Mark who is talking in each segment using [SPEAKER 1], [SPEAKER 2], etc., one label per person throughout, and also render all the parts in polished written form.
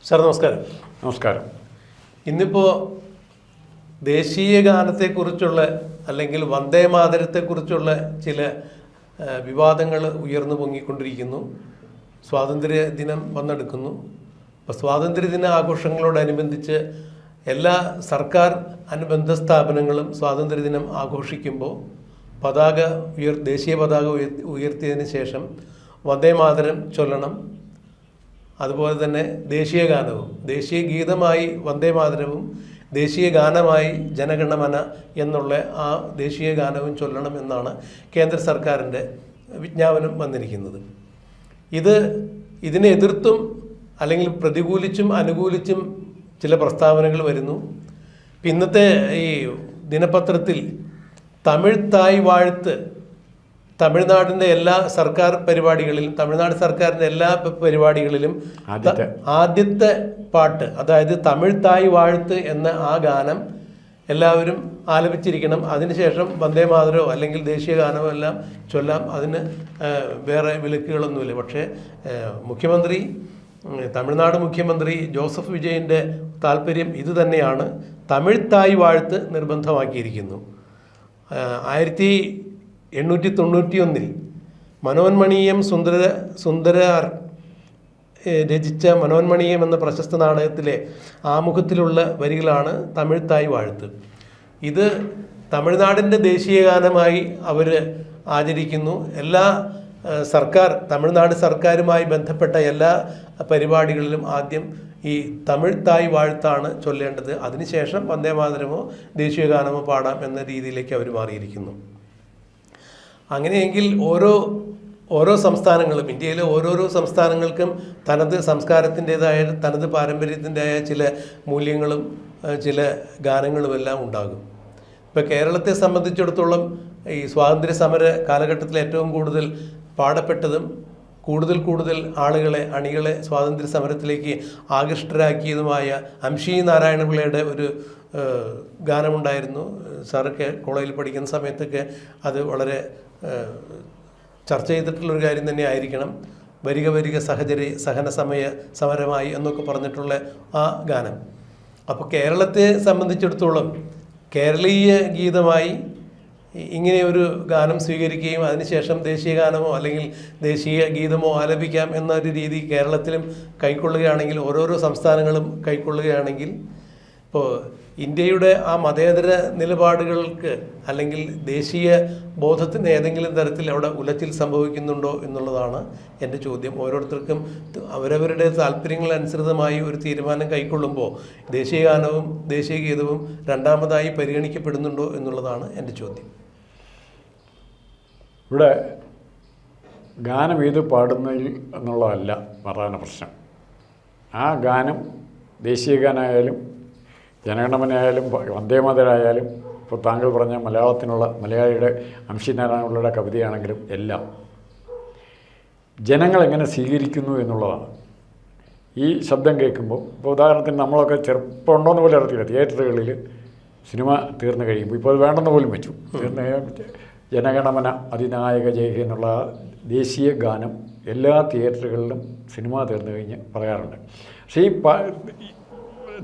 [SPEAKER 1] Sir നമസ്കാരം.
[SPEAKER 2] നമസ്കാരം.
[SPEAKER 1] ഇന്നിപ്പോൾ ദേശീയ ഗാനത്തെക്കുറിച്ചുള്ള അല്ലെങ്കിൽ വന്ദേ മാതരത്തെക്കുറിച്ചുള്ള ചില വിവാദങ്ങൾ ഉയർന്നു പൊങ്ങിക്കൊണ്ടിരിക്കുന്നു. സ്വാതന്ത്ര്യ ദിനം വന്നെടുക്കുന്നു. അപ്പോൾ സ്വാതന്ത്ര്യദിന ആഘോഷങ്ങളോടനുബന്ധിച്ച് എല്ലാ സർക്കാർ അനുബന്ധ സ്ഥാപനങ്ങളും സ്വാതന്ത്ര്യദിനം ആഘോഷിക്കുമ്പോൾ ദേശീയ പതാക ഉയർത്തിയതിന് ശേഷം വന്ദേ മാതരം ചൊല്ലണം. അതുപോലെ തന്നെ ദേശീയ ഗാനവും ദേശീയ ഗീതമായി വന്ദേ മാതരവും ദേശീയ ഗാനമായി ജനഗണമന എന്നുള്ള ആ ദേശീയ ഗാനവും ചൊല്ലണം എന്നാണ് കേന്ദ്ര സർക്കാരിൻ്റെ വിജ്ഞാപനം വന്നിരിക്കുന്നത്. ഇതിനെ എതിർത്തും അല്ലെങ്കിൽ പ്രതികൂലിച്ചും അനുകൂലിച്ചും ചില പ്രസ്താവനകൾ വരുന്നു. ഇന്നത്തെ ഈ ദിനപത്രത്തിൽ തമിഴ് തായ് വാഴ്ത്ത് തമിഴ്നാടിൻ്റെ എല്ലാ സർക്കാർ പരിപാടികളിലും തമിഴ്നാട് സർക്കാരിൻ്റെ എല്ലാ പരിപാടികളിലും ആദ്യത്തെ പാട്ട്, അതായത് തമിഴ് തായ് വാഴ്ത്ത് എന്ന ആ ഗാനം എല്ലാവരും ആലപിച്ചിരിക്കണം. അതിനുശേഷം വന്ദേ മാതരമോ അല്ലെങ്കിൽ ദേശീയ ഗാനമോ എല്ലാം ചൊല്ലാം. അതിന് വേറെ വിലക്കുകളൊന്നുമില്ല. പക്ഷേ തമിഴ്നാട് മുഖ്യമന്ത്രി ജോസഫ് വിജയൻ്റെ താല്പര്യം ഇത് തന്നെയാണ്. തമിഴ് തായ് വാഴ്ത്ത് നിർബന്ധമാക്കിയിരിക്കുന്നു. 1891 മനോന്മണീയം സുന്ദരാർ രചിച്ച മനോന്മണീയം എന്ന പ്രശസ്ത നാടകത്തിലെ ആമുഖത്തിലുള്ള വരികളാണ് തമിഴ് തായ് വാഴ്ത്ത്. ഇത് തമിഴ്നാടിൻ്റെ ദേശീയ ഗാനമായി അവർ ആചരിക്കുന്നു. തമിഴ്നാട് സർക്കാരുമായി ബന്ധപ്പെട്ട എല്ലാ പരിപാടികളിലും ആദ്യം ഈ തമിഴ് തായ് വാഴ്ത്താണ് ചൊല്ലേണ്ടത്. അതിനുശേഷം വന്ദേ മാതരമോ ദേശീയ ഗാനമോ പാടാം എന്ന രീതിയിലേക്ക് അവർ മാറിയിരിക്കുന്നു. അങ്ങനെയെങ്കിൽ ഓരോ സംസ്ഥാനങ്ങളും, ഇന്ത്യയിലെ ഓരോരോ സംസ്ഥാനങ്ങൾക്കും തനത് സംസ്കാരത്തിൻ്റെതായ തനത് പാരമ്പര്യത്തിൻ്റെതായ ചില മൂല്യങ്ങളും ചില ഗാനങ്ങളുമെല്ലാം ഉണ്ടാകും. ഇപ്പോൾ കേരളത്തെ സംബന്ധിച്ചിടത്തോളം ഈ സ്വാതന്ത്ര്യ സമര കാലഘട്ടത്തിൽ ഏറ്റവും കൂടുതൽ പാടപ്പെട്ടതും കൂടുതൽ അണികളെ സ്വാതന്ത്ര്യ സമരത്തിലേക്ക് ആകൃഷ്ടരാക്കിയതുമായ അംഷി നാരായണപിള്ളയുടെ ഒരു ഗാനമുണ്ടായിരുന്നു. സാറൊക്കെ കോളേജിൽ പഠിക്കുന്ന സമയത്തൊക്കെ അത് വളരെ ചർച്ച ചെയ്തിട്ടുള്ളൊരു കാര്യം തന്നെ ആയിരിക്കണം. വരിക സഹചരി സമരമായി എന്നൊക്കെ പറഞ്ഞിട്ടുള്ള ആ ഗാനം. അപ്പോൾ കേരളത്തെ സംബന്ധിച്ചിടത്തോളം കേരളീയ ഗീതമായി ഇങ്ങനെ ഒരു ഗാനം സ്വീകരിക്കുകയും അതിനുശേഷം ദേശീയ ഗാനമോ അല്ലെങ്കിൽ ദേശീയ ഗീതമോ ആലപിക്കാം എന്നൊരു രീതി കേരളത്തിലും കൈക്കൊള്ളുകയാണെങ്കിൽ, ഓരോരോ സംസ്ഥാനങ്ങളും കൈക്കൊള്ളുകയാണെങ്കിൽ, ഇപ്പോൾ ഇന്ത്യയുടെ ആ മതേതര നിലപാടുകൾക്ക് അല്ലെങ്കിൽ ദേശീയ ബോധത്തിന് ഏതെങ്കിലും തരത്തിൽ അവിടെ ഉലച്ചിൽ സംഭവിക്കുന്നുണ്ടോ എന്നുള്ളതാണ് എൻ്റെ ചോദ്യം. ഓരോരുത്തർക്കും അവരവരുടെ താല്പര്യങ്ങളനുസൃതമായി ഒരു തീരുമാനം കൈക്കൊള്ളുമ്പോൾ ദേശീയ ഗാനവും ദേശീയ ഗീതവും രണ്ടാമതായി പരിഗണിക്കപ്പെടുന്നുണ്ടോ എന്നുള്ളതാണ് എൻ്റെ ചോദ്യം.
[SPEAKER 2] ഇവിടെ ഗാനം ഏത് പാടുന്നതിൽ എന്നുള്ളതല്ല പ്രധാന പ്രശ്നം. ആ ഗാനം ദേശീയ ഗാനമായാലും ജനഗണമനയായാലും വന്ദേമാതരായാലും ഇപ്പോൾ താങ്കൾ പറഞ്ഞ മലയാളിയുടെ അംഷി നാരായണപിള്ളയുടെ കവിതയാണെങ്കിലും എല്ലാം ജനങ്ങളെങ്ങനെ സ്വീകരിക്കുന്നു എന്നുള്ളതാണ്. ഈ ശബ്ദം കേൾക്കുമ്പോൾ, ഇപ്പോൾ ഉദാഹരണത്തിന് നമ്മളൊക്കെ ചെറുപ്പമുണ്ടോയെന്ന് പോലും അറിയത്തില്ല, തിയേറ്ററുകളിൽ സിനിമ തീർന്നു കഴിയുമ്പോൾ, ഇപ്പോൾ അത് വേണ്ടെന്ന് പോലും വെച്ചു, ജനഗണമന അതിനായക ജയ എന്നുള്ള ദേശീയ ഗാനം എല്ലാ തിയേറ്ററുകളിലും സിനിമ തീർന്നു കഴിഞ്ഞ് പറയാറുണ്ട്. പക്ഷേ ഈ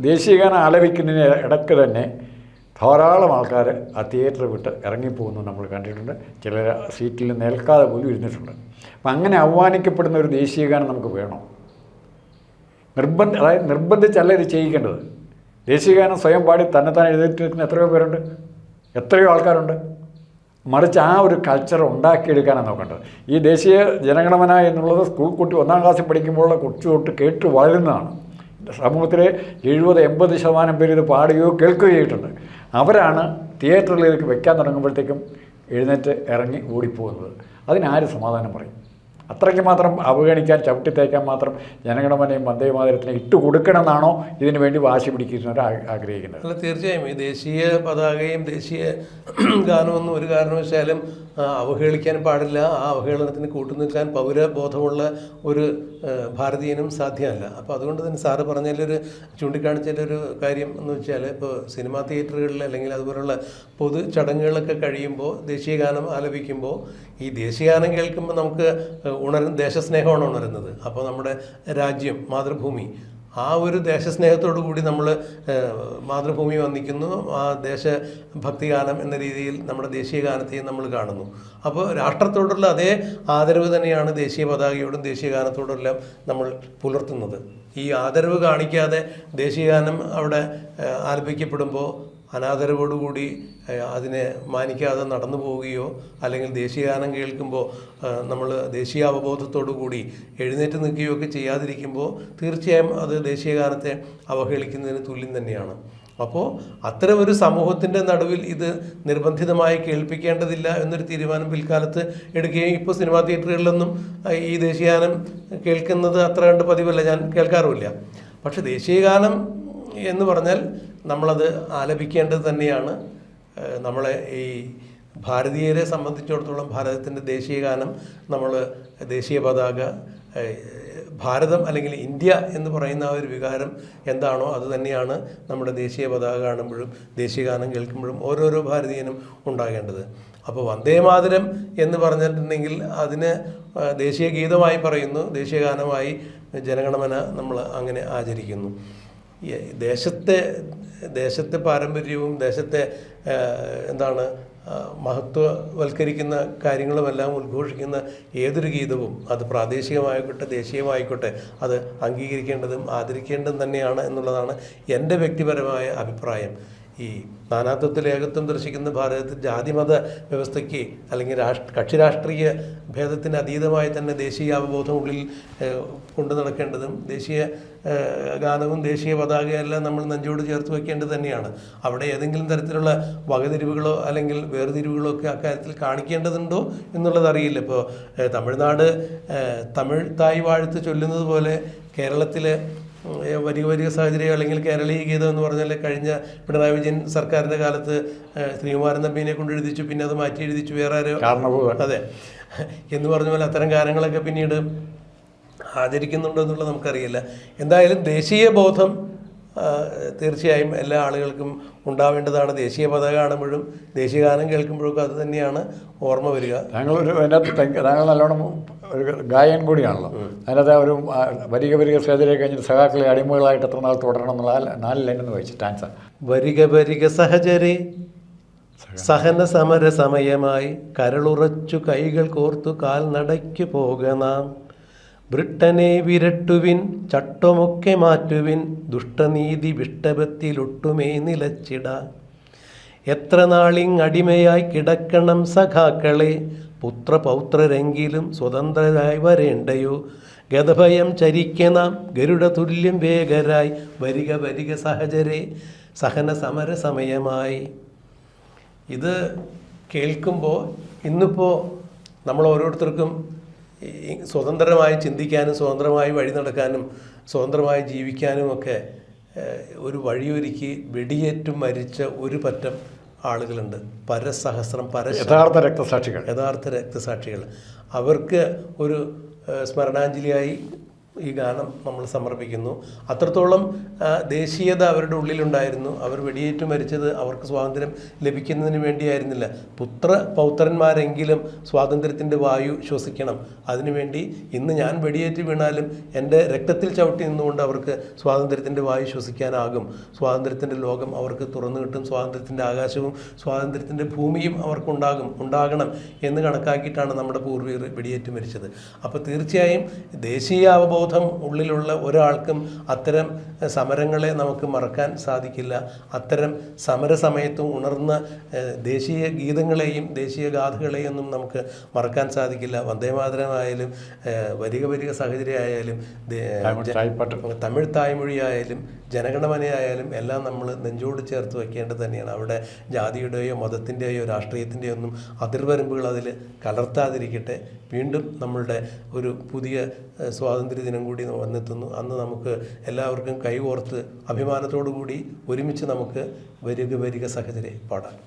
[SPEAKER 2] ദേശീയഗാനം ആലപിക്കുന്നതിന് ഇടയ്ക്ക് തന്നെ ധാരാളം ആൾക്കാർ ആ തിയേറ്റർ വിട്ട് ഇറങ്ങിപ്പോകുന്നു നമ്മൾ കണ്ടിട്ടുണ്ട്. ചിലർ സീറ്റിൽ നിൽക്കാതെ പോലും ഇരുന്നിട്ടുണ്ട്. അപ്പം അങ്ങനെ അവമാനിക്കപ്പെടുന്ന ഒരു ദേശീയഗാനം നമുക്ക് വേണം. നിർബന്ധിച്ചല്ല ഇത് ചെയ്യിക്കേണ്ടത്. ദേശീയഗാനം സ്വയം പാടി തന്നെ എഴുതിയിട്ട് നിൽക്കുന്ന എത്രയോ പേരുണ്ട്, എത്രയോ ആൾക്കാരുണ്ട്. മറിച്ച് ആ ഒരു കൾച്ചർ ഉണ്ടാക്കിയെടുക്കാനാണ് നോക്കേണ്ടത്. ഈ ദേശീയ ജനഗണമന എന്നുള്ളത് സ്കൂൾ കുട്ടി 1ാം ക്ലാസ്സിൽ പഠിക്കുമ്പോഴുള്ള കൊച്ചു തൊട്ട് കേട്ട് വളരുന്നതാണ്. സമൂഹത്തിലെ 70-80% പേര് ഇത് പാടുകയോ കേൾക്കുകയോ ചെയ്തിട്ടുണ്ട്. അവരാണ് തിയേറ്ററിലേക്ക് വെക്കാൻ തുടങ്ങുമ്പോഴത്തേക്കും എഴുന്നേറ്റ് ഇറങ്ങി ഓടിപ്പോകുന്നത്. അതിനാര് സമാധാനം പറയും? അത്രയ്ക്ക് മാത്രം അവഗണിക്കാൻ, ചവിട്ടിത്തേക്കാൻ മാത്രം ജനഗണമനയും വന്ദേ മാതരത്തിനെ ഇട്ട് കൊടുക്കണമെന്നാണോ ഇതിനു വേണ്ടി വാശി പിടിക്കുന്നവർ ആഗ്രഹിക്കുന്നത്?
[SPEAKER 1] അല്ല, തീർച്ചയായും ഈ ദേശീയ പതാകയും ദേശീയ ഗാനമൊന്നും ഒരു കാരണവശാലും അവഹേളിക്കാൻ പാടില്ല. ആ അവഹേളനത്തിന് കൂട്ടുനിൽക്കാൻ പൗരബോധമുള്ള ഒരു ഭാരതീയനും സാധ്യമല്ല. അപ്പോൾ അതുകൊണ്ട് തന്നെ സാറ് പറഞ്ഞതിലൊരു ചൂണ്ടിക്കാണിച്ചതിലൊരു കാര്യം എന്ന് വെച്ചാൽ, ഇപ്പോൾ സിനിമാ തിയേറ്ററുകളിൽ അല്ലെങ്കിൽ അതുപോലുള്ള പൊതു ചടങ്ങുകളൊക്കെ കഴിയുമ്പോൾ ദേശീയ ഗാനം ആലപിക്കുമ്പോൾ ഈ ദേശീയഗാനം കേൾക്കുമ്പോൾ നമുക്ക് ദേശസ്നേഹമാണ് ഉണരുന്നത്. അപ്പോൾ നമ്മുടെ രാജ്യം, മാതൃഭൂമി, ആ ഒരു ദേശസ്നേഹത്തോടു കൂടി നമ്മൾ മാതൃഭൂമി വന്ദിക്കുന്നു, ആ ദേശഭക്തി ഗാനം എന്ന രീതിയിൽ നമ്മുടെ ദേശീയ ഗാനത്തെയും നമ്മൾ കാണുന്നു. അപ്പോൾ രാഷ്ട്രത്തോടുള്ള അതേ ആദരവ് തന്നെയാണ് ദേശീയ പതാകയോടും ദേശീയ ഗാനത്തോടും എല്ലാം നമ്മൾ പുലർത്തുന്നത്. ഈ ആദരവ് കാണിക്കാതെ ദേശീയ ഗാനം അവിടെ ആലപിക്കപ്പെടുമ്പോൾ അനാദരവോടുകൂടി അതിനെ മാനിക്കാതെ നടന്നു പോവുകയോ അല്ലെങ്കിൽ ദേശീയഗാനം കേൾക്കുമ്പോൾ നമ്മൾ ദേശീയ അവബോധത്തോടു കൂടി എഴുന്നേറ്റ് നിൽക്കുകയോ ഒക്കെ ചെയ്യാതിരിക്കുമ്പോൾ തീർച്ചയായും അത് ദേശീയഗാനത്തെ അവഹേളിക്കുന്നതിന് തുല്യം തന്നെയാണ്. അപ്പോൾ അത്തരം ഒരു സമൂഹത്തിൻ്റെ നടുവിൽ ഇത് നിർബന്ധിതമായി കേൾപ്പിക്കേണ്ടതില്ല എന്നൊരു തീരുമാനം പിൽക്കാലത്ത് എടുക്കുകയും ഇപ്പോൾ സിനിമാ തിയേറ്ററുകളിലൊന്നും ഈ ദേശീയഗാനം കേൾക്കുന്നത് അത്ര കണ്ട് പതിവല്ല, ഞാൻ കേൾക്കാറുമില്ല. പക്ഷെ ദേശീയഗാനം എന്ന് പറഞ്ഞാൽ നമ്മളത് ആലപിക്കേണ്ടത് തന്നെയാണ്. നമ്മളെ ഈ ഭാരതീയരെ സംബന്ധിച്ചിടത്തോളം ഭാരതത്തിൻ്റെ ദേശീയഗാനം, നമ്മൾ ദേശീയ പതാക, ഭാരതം അല്ലെങ്കിൽ ഇന്ത്യ എന്ന് പറയുന്ന ആ ഒരു വികാരം എന്താണോ അത് തന്നെയാണ് നമ്മുടെ ദേശീയ പതാക കാണുമ്പോഴും ദേശീയഗാനം കേൾക്കുമ്പോഴും ഓരോരോ ഭാരതീയനും ഉണ്ടാകേണ്ടത്. അപ്പോൾ വന്ദേമാതരം എന്ന് പറഞ്ഞിട്ടുണ്ടെങ്കിൽ അതിന് ദേശീയ ഗീതമായി പറയുന്നു, ദേശീയഗാനമായി ജനഗണമന നമ്മൾ അങ്ങനെ ആചരിക്കുന്നു. ദേശത്തെ പാരമ്പര്യവും ദേശത്തെ എന്താണ് മഹത്വവൽക്കരിക്കുന്ന കാര്യങ്ങളുമെല്ലാം ഉദ്ഘോഷിക്കുന്ന ഏതൊരു ഗീതവും അത് പ്രാദേശികമായിക്കോട്ടെ ദേശീയമായിക്കോട്ടെ അത് അംഗീകരിക്കേണ്ടതും ആദരിക്കേണ്ടതും തന്നെയാണ് എന്നുള്ളതാണ് എൻ്റെ വ്യക്തിപരമായ അഭിപ്രായം. ഈ നാനാത്വത്തിൽ ഏകത്വം ദർശിക്കുന്ന ഭാരതത്തിൽ ജാതിമത വ്യവസ്ഥയ്ക്ക് അല്ലെങ്കിൽ കക്ഷി രാഷ്ട്രീയ ഭേദത്തിന് അതീതമായി തന്നെ ദേശീയ അവബോധം ഉള്ളിൽ കൊണ്ടു നടക്കേണ്ടതും ദേശീയ ഗാനവും ദേശീയ പതാകയെല്ലാം നമ്മൾ നെഞ്ചോട് ചേർത്ത് വയ്ക്കേണ്ടത് തന്നെയാണ്. അവിടെ ഏതെങ്കിലും തരത്തിലുള്ള വകതിരിവുകളോ അല്ലെങ്കിൽ വേർതിരിവുകളോ ഒക്കെ അക്കാര്യത്തിൽ കാണിക്കേണ്ടതുണ്ടോ എന്നുള്ളത് അറിയില്ല. ഇപ്പോൾ തമിഴ്നാട് തമിഴ് തായ് വാഴ്ത്ത് ചൊല്ലുന്നത് പോലെ കേരളത്തിലെ വരിക സാഹചര്യം അല്ലെങ്കിൽ കേരളീയ ഗീതം എന്ന് പറഞ്ഞാൽ കഴിഞ്ഞ പിണറായി വിജയൻ സർക്കാരിൻ്റെ കാലത്ത് ശ്രീകുമാരൻ തമ്പിനെ കൊണ്ട് എഴുതിച്ചു, പിന്നെ അത് മാറ്റി എഴുതിച്ചു വേറെ ആരോ, അതെ എന്ന് പറഞ്ഞ പോലെ അത്തരം ഗാനങ്ങളൊക്കെ പിന്നീട് ആചരിക്കുന്നുണ്ടോ എന്നുള്ളത് നമുക്കറിയില്ല. എന്തായാലും ദേശീയ ബോധം തീർച്ചയായും എല്ലാ ആളുകൾക്കും ഉണ്ടാവേണ്ടതാണ്. ദേശീയ പതാക കാണുമ്പോഴും ദേശീയ ഗാനം കേൾക്കുമ്പോഴൊക്കെ അത് തന്നെയാണ് ഓർമ്മ വരിക.
[SPEAKER 2] താങ്കൾ നല്ലോണം ഒരു ഗായകൻ കൂടിയാണല്ലോ. അതിനകത്ത് ഒരു വരിക സഹചര്യം കഴിഞ്ഞിട്ട് സഹാക്കളെ അടിമകളായിട്ട് എത്ര നാൾ തുടരണം എന്നുള്ള 4 ലൈനെന്ന് വായിച്ചു ടാൻസ.
[SPEAKER 1] വരിക സഹചരെ സഹന സമര സമയമായി കരളുറച്ചു കൈകൾ കോർത്തു കാൽനടയ്ക്കു പോകനാം. ബ്രിട്ടനെ വിരട്ടുവിൻ ചട്ടമൊക്കെ മാറ്റുവിൻ ദുഷ്ടനീതി വിഷ്ടപത്തിലൊട്ടുമേ നിലച്ചിടാൻ. എത്ര നാളിങ്ങടിമയായി കിടക്കണം സഖാക്കളെ പുത്രപൗത്രരെങ്കിലും സ്വതന്ത്രരായി വരേണ്ടയോ. ഗതഭയം ചരിക്കണം ഗരുഡ തുല്യം വേഗരായി വരിക സഹചരെ സഹന സമര സമയമായി. ഇത് കേൾക്കുമ്പോൾ ഇന്നിപ്പോൾ നമ്മൾ ഓരോരുത്തർക്കും സ്വതന്ത്രമായി ചിന്തിക്കാനും സ്വതന്ത്രമായി വഴി നടക്കാനും സ്വതന്ത്രമായി ജീവിക്കാനും ഒക്കെ ഒരു വെടിയേറ്റു മരിച്ച ഒരു പറ്റം ആളുകളുണ്ട്. പരസഹസ്രം യഥാർത്ഥ രക്തസാക്ഷികൾ. അവർക്ക് ഒരു സ്മരണാഞ്ജലിയായി ഈ ഗാനം നമ്മൾ സമർപ്പിക്കുന്നു. അത്രത്തോളം ദേശീയത അവരുടെ ഉള്ളിലുണ്ടായിരുന്നു. അവർ വെടിയേറ്റു മരിച്ചത് അവർക്ക് സ്വാതന്ത്ര്യം ലഭിക്കുന്നതിന് വേണ്ടിയായിരുന്നില്ല. പൗത്രന്മാരെങ്കിലും സ്വാതന്ത്ര്യത്തിൻ്റെ വായു ശ്വസിക്കണം. അതിനുവേണ്ടി ഇന്ന് ഞാൻ വെടിയേറ്റ് വീണാലും എൻ്റെ രക്തത്തിൽ ചവിട്ടി നിന്നുകൊണ്ട് അവർക്ക് സ്വാതന്ത്ര്യത്തിൻ്റെ വായു ശ്വസിക്കാനാകും. സ്വാതന്ത്ര്യത്തിൻ്റെ ലോകം അവർക്ക് തുറന്നു കിട്ടും. സ്വാതന്ത്ര്യത്തിൻ്റെ ആകാശവും സ്വാതന്ത്ര്യത്തിൻ്റെ ഭൂമിയും ഉണ്ടാകണം എന്ന് കണക്കാക്കിയിട്ടാണ് നമ്മുടെ പൂർവികർ വെടിയേറ്റ് മരിച്ചത്. അപ്പോൾ തീർച്ചയായും ദേശീയ അവബോധം ഉള്ളിലുള്ള ഒരാൾക്കും അത്തരം സമരങ്ങളെ നമുക്ക് മറക്കാൻ സാധിക്കില്ല. അത്തരം സമരസമയത്തും ഉണർന്ന ദേശീയ ഗീതങ്ങളെയും ദേശീയ ഗാഥകളെയും ഒന്നും നമുക്ക് മറക്കാൻ സാധിക്കില്ല. വന്ദേമാതരമായാലും വരിക സാഹചര്യമായാലും തമിഴ് തായ്മൊഴിയായാലും ജനഗണമനയായാലും എല്ലാം നമ്മൾ നെഞ്ചോട് ചേർത്ത് വയ്ക്കേണ്ടത് തന്നെയാണ്. അവിടെ ജാതിയുടെയോ മതത്തിൻ്റെയോ രാഷ്ട്രീയത്തിൻ്റെയോ ഒന്നും അതിർവരമ്പുകൾ അതിൽ കലർത്താതിരിക്കട്ടെ. വീണ്ടും നമ്മളുടെ ഒരു പുതിയ സ്വാതന്ത്ര്യ ദിനം കൂടി വന്നെത്തുന്നു. അന്ന് നമുക്ക് എല്ലാവർക്കും കൈകോർത്ത് അഭിമാനത്തോടു കൂടി ഒരുമിച്ച് നമുക്ക് വരിക സഹചര്യ പാടാം.